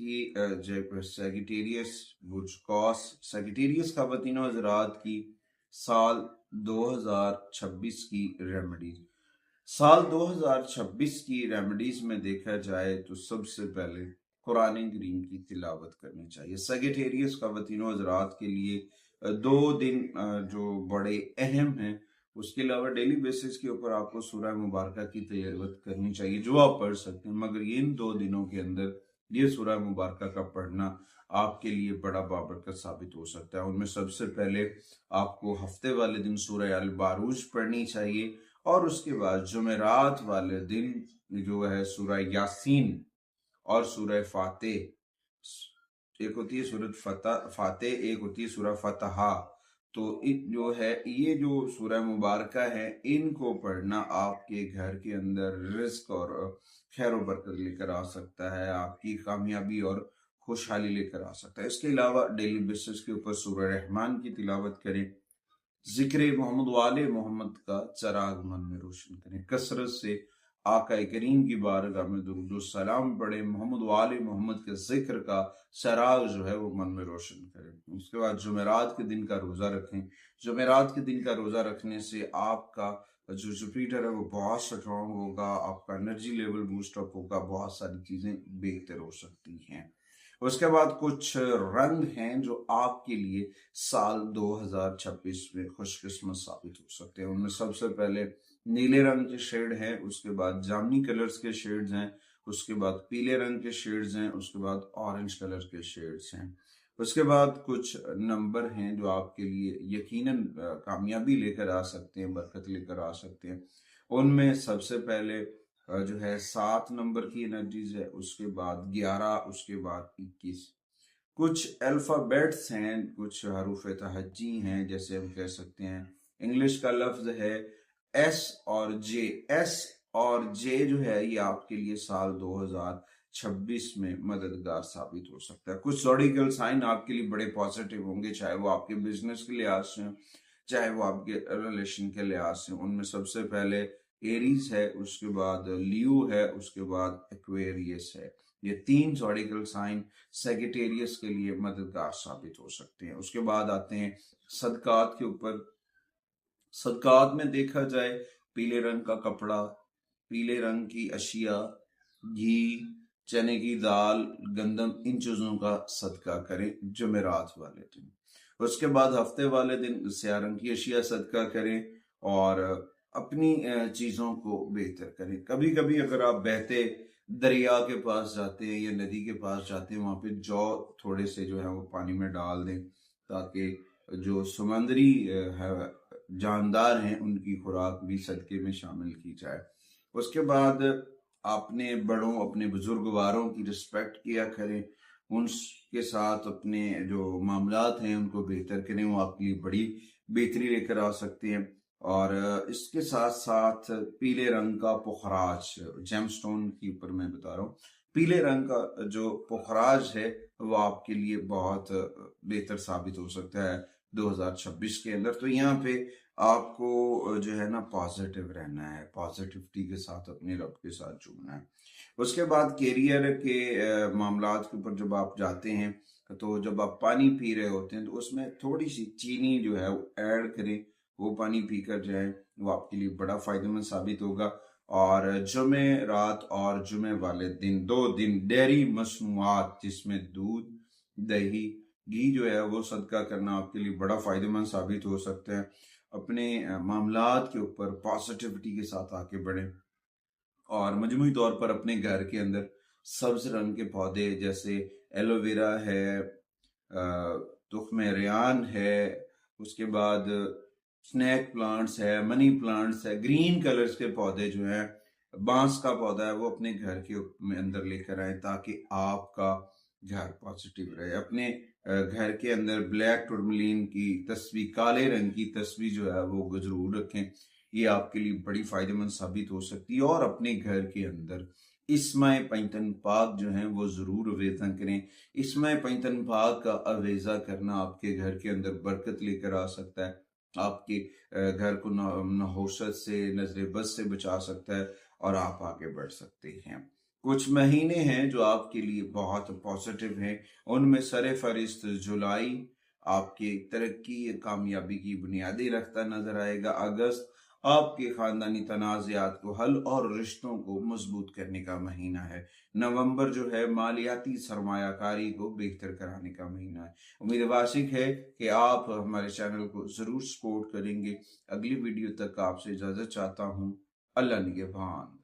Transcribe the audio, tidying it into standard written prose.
की Sagittarius बुचकॉस Sagittarius ख़वातीन और हज़रात की साल 2026 की रेमेडीज। साल 2026 की रेमेडीज में देखा जाए तो सबसे पहले कुरान करीम की तिलावत करनी चाहिए। सैगिटेरियस ख़वातीन और हज़रात के लिए 2 दिन जो बड़े अहम हैं, उसके अलावा डेली बेसिस के ऊपर आपको सूरह मुबारक की तिलावत करनी चाहिए जो आप पढ़ सकते हैं, मगर इन 2 दिनों के अंदर ये सूरह मुबारक का पढ़ना आपके लिए बड़ा बाबरकत साबित हो सकता है। उनमें सबसे पहले आपको हफ्ते वाले दिन सूरह अल बारूज पढ़नी चाहिए और उसके बाद जुमेरात वाले दिन जो है सूरह यासीन और सूरह फातिह, एक होती है सूरत फातिह, एक होती है सूरह फतहा। तो जो है ये जो सूरह मुबारक है, इनको पढ़ना आपके घर के अंदर रिस्क और खैर बरकत लेकर आ सकता है, आपकी कामयाबी और खुशहाली लेकर आ सकता है। इसके अलावा डेली बेसिस के ऊपर सूरह रहमान की तिलावत करें, जिक्र मोहम्मद वाले मोहम्मद का चराग मन में रोशन करें, कसरत से आका करीम की बारगाह में दुरूद सलाम पढ़े, मोहम्मद वाले मोहम्मद के जिक्र का चराग जो है वो मन में रोशन करें। उसके बाद जुमेरात के दिन का रोज़ा रखें। जुमेरात के दिन का रोज़ा रखने से आपका जो जुपिटर है वो बहुत स्ट्रॉन्ग होगा, आपका एनर्जी लेवल बूस्टअप होगा, बहुत सारी चीज़ें बेहतर हो सकती हैं। उसके बाद कुछ रंग हैं जो आपके लिए साल 2026 में खुशकिस्मत साबित हो सकते हैं। उनमें सबसे पहले नीले रंग के शेड हैं, उसके बाद जामुनी कलर्स के शेड्स हैं, उसके बाद पीले रंग के शेड्स हैं, उसके बाद ऑरेंज कलर के शेड्स हैं। उसके बाद कुछ नंबर हैं जो आपके लिए यकीनन कामयाबी लेकर आ सकते हैं, बरकत लेकर आ सकते हैं। उनमें सबसे पहले जो है 7 नंबर की एनर्जीज है, उसके बाद 11, उसके बाद 21। कुछ अल्फ़ाबेट्स हैं, कुछ हरूफ तहज्जी हैं, जैसे हम कह सकते हैं इंग्लिश का लफ्ज है एस और जे। एस और जे जो है ये आपके लिए साल 2026 में मददगार साबित हो सकता है। कुछ ज़ोडिएकल साइन आपके लिए बड़े पॉजिटिव होंगे, चाहे वो आपके बिजनेस के लिहाज से, चाहे वो आपके रिलेशन के लिहाज से। उनमें सबसे पहले एरीज है, उसके बाद लियो है, उसके बाद एक्वेरियस है। ये 3 ज़ोडिएकल साइन सैगिटेरियस के लिए मददगार साबित हो सकते हैं। उसके बाद आते हैं सदकात के ऊपर। सदकात में देखा जाए पीले रंग का कपड़ा, पीले रंग की अशिया, घी, चने की दाल, गंदम, इन चीजों का सदका करें जुमेरात वाले दिन। उसके बाद हफ्ते वाले दिन स्याह रंग की अशिया सदका करें और अपनी चीजों को बेहतर करें। कभी कभी अगर आप बहते दरिया के पास जाते हैं या नदी के पास जाते हैं, वहां पे जौ थोड़े से जो है वो पानी में डाल दें ताकि जो समुद्री जानदार हैं उनकी खुराक भी सदके में शामिल की जाए। उसके बाद आपने बड़ों, अपने बुजुर्गवारों की रिस्पेक्ट किया करें, उनके साथ अपने जो मामलात हैं उनको बेहतर करें, वो आपके लिए बड़ी बेहतरी लेकर आ सकते हैं। और इसके साथ साथ पीले रंग का पुखराज, जेमस्टोन के ऊपर मैं बता रहा हूँ, पीले रंग का जो पुखराज है वो आपके लिए बहुत बेहतर साबित हो सकता है 2026 के अंदर। तो यहाँ पे आपको जो है ना पॉजिटिव रहना है, पॉजिटिविटी के साथ अपने रब के साथ जुड़ना है। उसके बाद कैरियर के मामलात के ऊपर जब आप जाते हैं तो जब आप पानी पी रहे होते हैं तो उसमें थोड़ी सी चीनी जो है वो ऐड करें, वो पानी पीकर जाए, वो आपके लिए बड़ा फायदेमंद साबित होगा। और जुमे रात और जुमे वाले दिन 2 दिन डेयरी मसनूआत जिसमें दूध, दही, घी जो है वो सदका करना आपके लिए बड़ा फायदेमंद साबित हो सकता है। अपने मामलात के ऊपर पॉजिटिविटी के साथ आगे बढ़ें और मजमूई तौर पर अपने घर के अंदर सब्ज रंग के पौधे जैसे एलोवेरा है, तुख्मे रेहान है, उसके बाद स्नैक प्लांट्स है, मनी प्लांट्स है, ग्रीन कलर्स के पौधे जो हैं, बांस का पौधा है, वो अपने घर के अंदर लेकर आए ताकि आपका घर पॉजिटिव रहे। अपने घर के अंदर ब्लैक टुरमलीन की तस्वीर, काले रंग की तस्वीर जो है वो जरूर रखें, ये आपके लिए बड़ी फायदेमंद साबित हो सकती है। और अपने घर के अंदर इस्माए पैंतन पाक जो है वो जरूर अवेजा करें। इस्माए पैंतन पाक का अवेजा करना आपके घर के अंदर बरकत लेकर आ सकता है, आपके घर को नहौसत से, नजर बद से बचा सकता है और आप आगे बढ़ सकते हैं। कुछ महीने हैं जो आपके लिए बहुत पॉजिटिव हैं। उनमें सरफहरिस्त जुलाई आपके तरक्की कामयाबी की बुनियादी रखता नजर आएगा। अगस्त आपके खानदानी तनाज़ात को हल और रिश्तों को मजबूत करने का महीना है। नवंबर जो है मालियाती सरमायाकारी को बेहतर कराने का महीना है। उम्मीद वासिक है कि आप हमारे चैनल को जरूर सपोर्ट करेंगे। अगली वीडियो तक आपसे इजाजत चाहता हूँ। अल्लाह निगहबान।